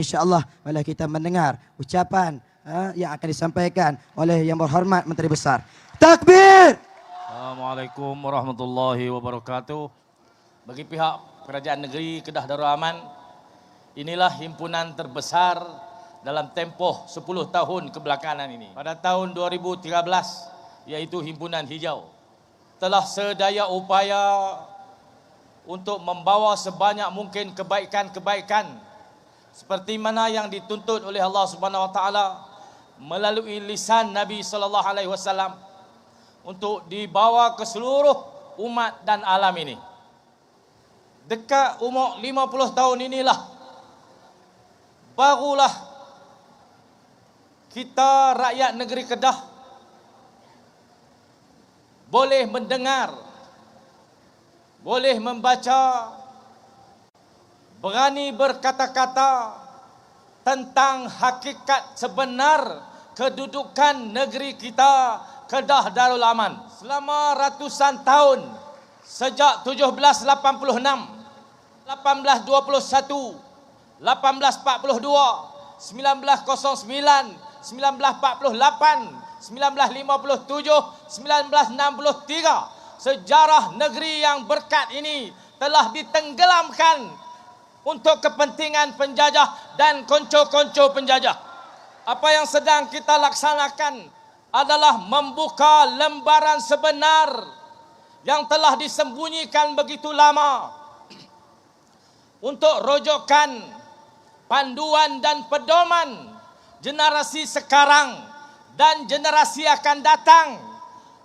InsyaAllah boleh kita mendengar ucapan yang akan disampaikan oleh Yang Berhormat Menteri Besar. Takbir! Assalamualaikum warahmatullahi wabarakatuh. Bagi pihak Kerajaan Negeri Kedah Darul Aman, inilah himpunan terbesar dalam tempoh 10 tahun kebelakangan ini. Pada tahun 2013, yaitu Himpunan Hijau, telah sedaya upaya untuk membawa sebanyak mungkin kebaikan-kebaikan seperti mana yang dituntut oleh Allah Subhanahu wa taala melalui lisan Nabi sallallahu alaihi wasallam untuk dibawa ke seluruh umat dan alam ini. Dekat umur 50 tahun inilah barulah kita rakyat negeri Kedah boleh mendengar, boleh membaca, berani berkata-kata tentang hakikat sebenar kedudukan negeri kita Kedah Darul Aman. Selama ratusan tahun, sejak 1786, 1821, 1842, 1909, 1948, 1957, 1963, sejarah negeri yang berkat ini telah ditenggelamkan untuk kepentingan penjajah dan konco-konco penjajah. Apa yang sedang kita laksanakan adalah membuka lembaran sebenar yang telah disembunyikan begitu lama untuk rojokan, panduan dan pedoman generasi sekarang dan generasi akan datang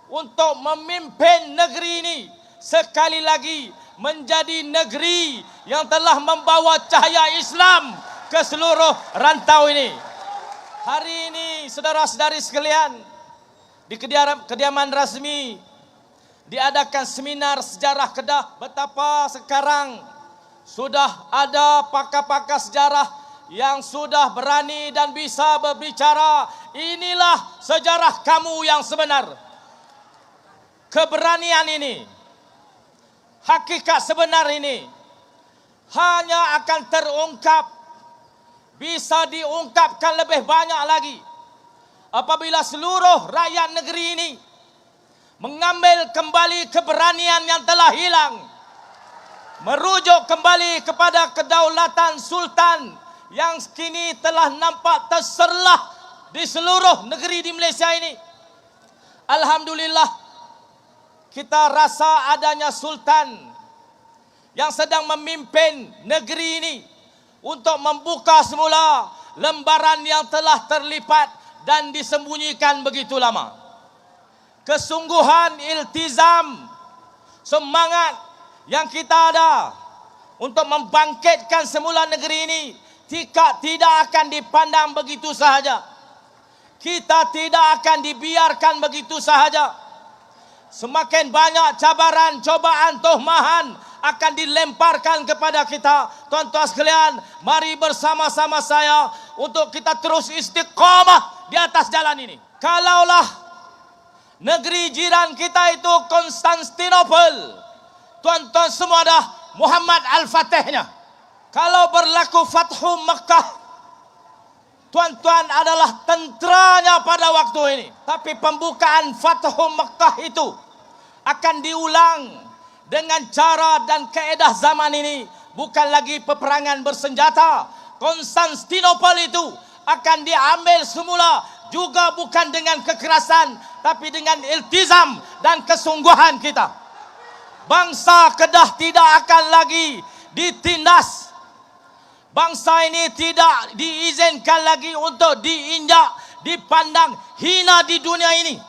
untuk memimpin negeri ini sekali lagi menjadi negeri yang telah membawa cahaya Islam ke seluruh rantau ini. Hari ini saudara-saudari sekalian, di kediaman rasmi diadakan seminar sejarah Kedah. Betapa sekarang sudah ada pakar-pakar sejarah yang sudah berani dan bisa berbicara. Inilah sejarah kamu yang sebenar. Keberanian ini, hakikat sebenar ini hanya akan terungkap, bisa diungkapkan lebih banyak lagi apabila seluruh rakyat negeri ini mengambil kembali keberanian yang telah hilang, merujuk kembali kepada kedaulatan sultan yang kini telah nampak terserlah di seluruh negeri di Malaysia ini. Alhamdulillah, kita rasa adanya sultan yang sedang memimpin negeri ini untuk membuka semula lembaran yang telah terlipat dan disembunyikan begitu lama. Kesungguhan, iltizam, semangat yang kita ada untuk membangkitkan semula negeri ini tidak akan dipandang begitu sahaja. Kita tidak akan dibiarkan begitu sahaja. Semakin banyak cabaran, cobaan, tohmahan akan dilemparkan kepada kita. Tuan-tuan sekalian, mari bersama-sama saya untuk kita terus istiqamah di atas jalan ini. Kalaulah negeri jiran kita itu Konstantinopel, tuan-tuan semua dah Muhammad Al-Fatihnya. Kalau berlaku Fathu Mekah, tuan-tuan adalah tenteranya pada waktu ini. Tapi pembukaan Fathu Mekah itu akan diulang dengan cara dan kaedah zaman ini. Bukan lagi peperangan bersenjata. Konstantinopel itu akan diambil semula juga bukan dengan kekerasan, tapi dengan iltizam dan kesungguhan kita. Bangsa Kedah tidak akan lagi ditindas. Bangsa ini tidak diizinkan lagi untuk diinjak, dipandang hina di dunia ini.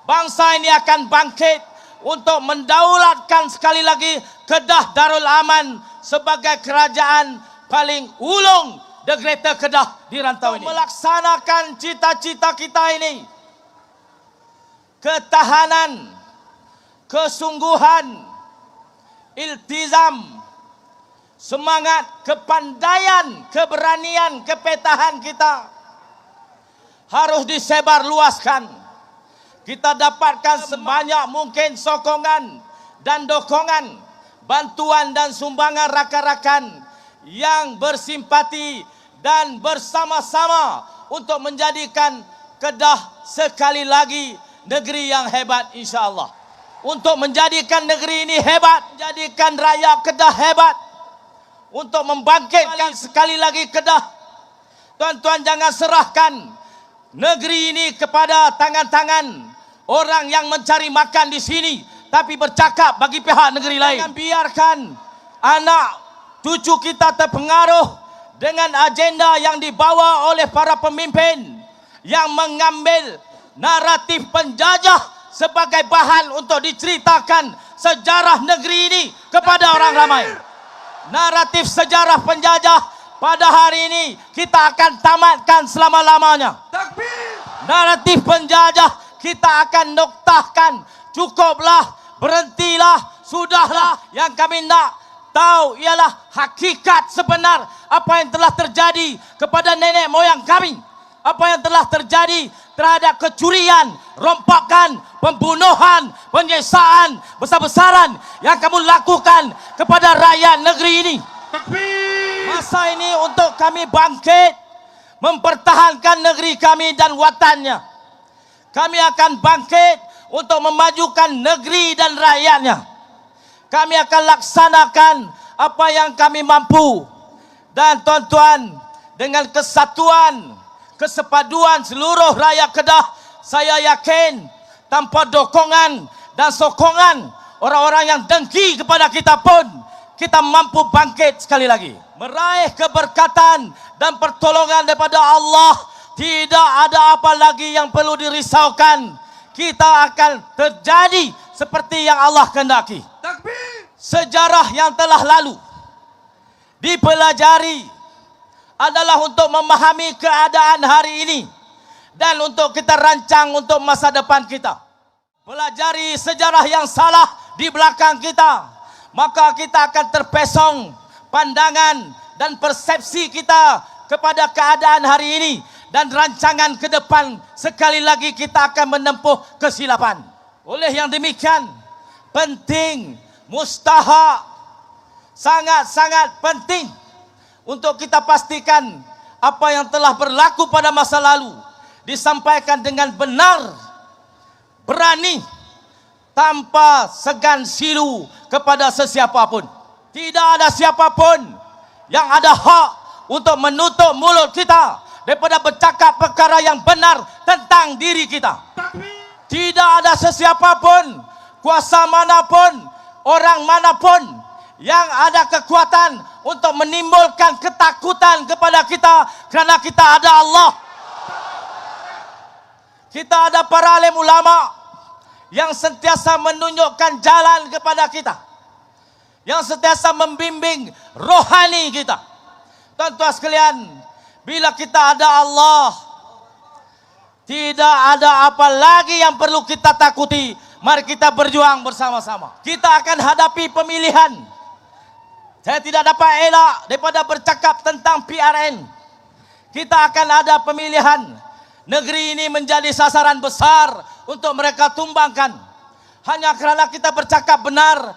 Bangsa ini akan bangkit untuk mendaulatkan sekali lagi Kedah Darul Aman sebagai kerajaan paling ulung The Greater Kedah di rantau ini. Melaksanakan cita-cita kita ini, ketahanan, kesungguhan, iltizam, semangat, kepandaian, keberanian, kepetahan kita harus disebar luaskan. Kita dapatkan sebanyak mungkin sokongan dan dokongan, bantuan dan sumbangan rakan-rakan yang bersimpati dan bersama-sama untuk menjadikan Kedah sekali lagi negeri yang hebat insya-Allah. Untuk menjadikan negeri ini hebat, menjadikan rakyat Kedah hebat, untuk membangkitkan sekali lagi Kedah. Tuan-tuan, jangan serahkan negeri ini kepada tangan-tangan orang yang mencari makan di sini, tapi bercakap bagi pihak negeri lain. Jangan biarkan anak cucu kita terpengaruh dengan agenda yang dibawa oleh para pemimpin yang mengambil naratif penjajah sebagai bahan untuk diceritakan sejarah negeri ini kepada orang ramai. Naratif sejarah penjajah pada hari ini kita akan tamatkan selama-lamanya. Naratif penjajah kita akan noktahkan. Cukuplah, berhentilah, sudahlah. Yang kami nak tahu ialah hakikat sebenar apa yang telah terjadi kepada nenek moyang kami. Apa yang telah terjadi terhadap kecurian, rompakan, pembunuhan, penyiksaan besar-besaran yang kamu lakukan kepada rakyat negeri ini. Masa ini untuk kami bangkit, mempertahankan negeri kami dan watannya. Kami akan bangkit untuk memajukan negeri dan rakyatnya. Kami akan laksanakan apa yang kami mampu. Dan tuan-tuan, dengan kesatuan, kesepaduan seluruh rakyat Kedah, saya yakin tanpa dokongan dan sokongan orang-orang yang dengki kepada kita pun, kita mampu bangkit sekali lagi. Meraih keberkatan dan pertolongan daripada Allah. Tidak ada apa lagi yang perlu dirisaukan. Kita akan terjadi seperti yang Allah kehendaki. Sejarah yang telah lalu dipelajari adalah untuk memahami keadaan hari ini dan untuk kita rancang untuk masa depan kita. Pelajari sejarah yang salah di belakang kita, maka kita akan terpesong pandangan dan persepsi kita kepada keadaan hari ini, dan rancangan ke depan sekali lagi kita akan menempuh kesilapan. Oleh yang demikian, penting, mustahak, sangat-sangat penting untuk kita pastikan apa yang telah berlaku pada masa lalu disampaikan dengan benar, berani, tanpa segan silu kepada sesiapa pun. Tidak ada siapapun yang ada hak untuk menutup mulut kita daripada bercakap perkara yang benar tentang diri kita. Tidak ada sesiapa pun, kuasa manapun, orang manapun yang ada kekuatan untuk menimbulkan ketakutan kepada kita, kerana kita ada Allah. Kita ada para alim ulama yang sentiasa menunjukkan jalan kepada kita, yang sentiasa membimbing rohani kita. Tuan-tuan sekalian, bila kita ada Allah, tidak ada apa lagi yang perlu kita takuti. Mari kita berjuang bersama-sama. Kita akan hadapi pemilihan. Saya tidak dapat elak daripada bercakap tentang PRN. Kita akan ada pemilihan. Negeri ini menjadi sasaran besar untuk mereka tumbangkan. Hanya kerana kita bercakap benar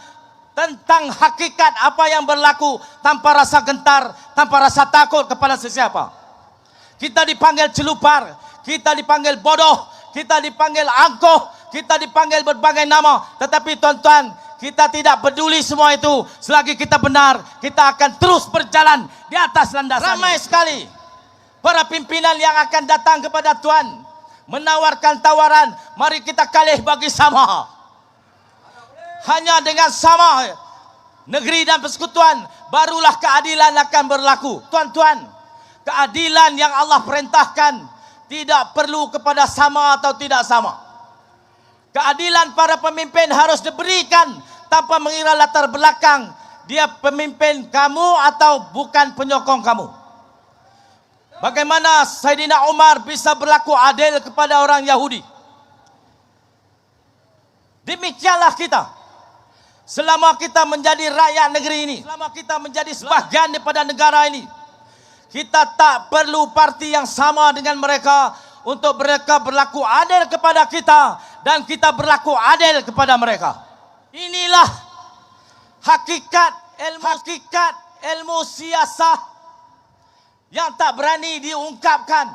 tentang hakikat apa yang berlaku, tanpa rasa gentar, tanpa rasa takut kepada sesiapa. Kita dipanggil celupar, kita dipanggil bodoh, kita dipanggil angkuh, kita dipanggil berbagai nama. Tetapi tuan-tuan, kita tidak peduli semua itu. Selagi kita benar, kita akan terus berjalan di atas landasan. Ramai sekali para pimpinan yang akan datang kepada Tuan, menawarkan tawaran, mari kita kalih bagi sama. Hanya dengan sama negeri dan persekutuan, barulah keadilan akan berlaku. Tuan-tuan, keadilan yang Allah perintahkan tidak perlu kepada sama atau tidak sama. Keadilan para pemimpin harus diberikan tanpa mengira latar belakang dia pemimpin kamu atau bukan penyokong kamu. Bagaimana Saidina Umar bisa berlaku adil kepada orang Yahudi? Demikianlah kita. Selama kita menjadi rakyat negeri ini, selama kita menjadi sebahagian daripada negara ini, kita tak perlu parti yang sama dengan mereka untuk mereka berlaku adil kepada kita dan kita berlaku adil kepada mereka. Inilah hakikat ilmu siasah yang tak berani diungkapkan.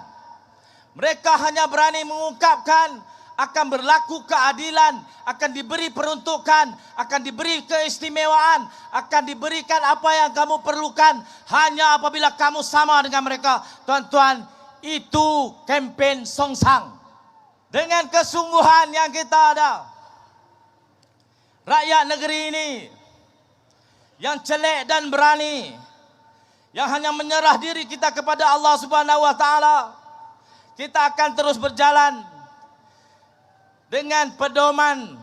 Mereka hanya berani mengungkapkan akan berlaku keadilan, akan diberi peruntukan, akan diberi keistimewaan, akan diberikan apa yang kamu perlukan hanya apabila kamu sama dengan mereka. Tuan-tuan, itu kempen Songsang. Dengan kesungguhan yang kita ada, rakyat negeri ini yang celik dan berani, yang hanya menyerah diri kita kepada Allah Subhanahu wa taala, kita akan terus berjalan dengan pedoman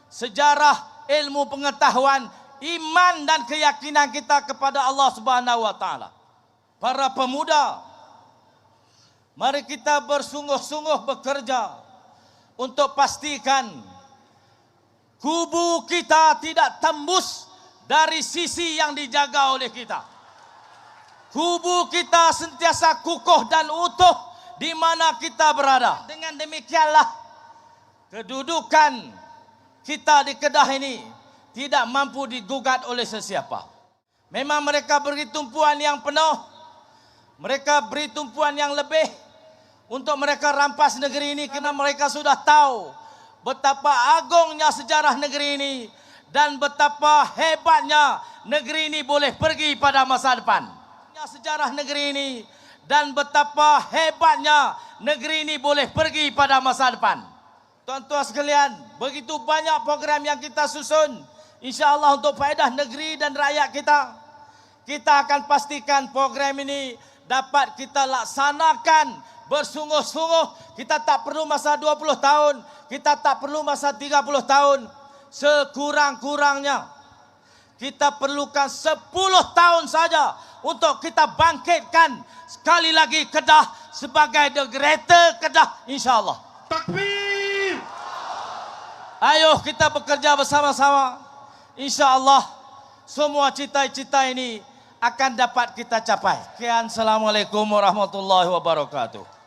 sejarah, ilmu pengetahuan, iman dan keyakinan kita kepada Allah Subhanahu wa taala. Para pemuda, mari kita bersungguh-sungguh bekerja untuk pastikan kubu kita tidak tembus dari sisi yang dijaga oleh kita. Kubu kita sentiasa kukuh dan utuh di mana kita berada. Dengan demikianlah kedudukan kita di Kedah ini tidak mampu digugat oleh sesiapa. Memang mereka beri tumpuan yang penuh, mereka beri tumpuan yang lebih untuk mereka rampas negeri ini, kerana mereka sudah tahu betapa agungnya sejarah negeri ini dan betapa hebatnya negeri ini boleh pergi pada masa depan. Sejarah negeri ini dan betapa hebatnya negeri ini boleh pergi pada masa depan. Tuan-tuan sekalian, begitu banyak program yang kita susun, insya-Allah untuk faedah negeri dan rakyat kita. Kita akan pastikan program ini dapat kita laksanakan bersungguh-sungguh. Kita tak perlu masa 20 tahun, kita tak perlu masa 30 tahun. Sekurang-kurangnya kita perlukan 10 tahun saja untuk kita bangkitkan sekali lagi Kedah sebagai the greater Kedah, insya-Allah. Takbir! Ayo kita bekerja bersama-sama. Insya-Allah semua cita-cita ini akan dapat kita capai. Sekian, assalamualaikum warahmatullahi wabarakatuh.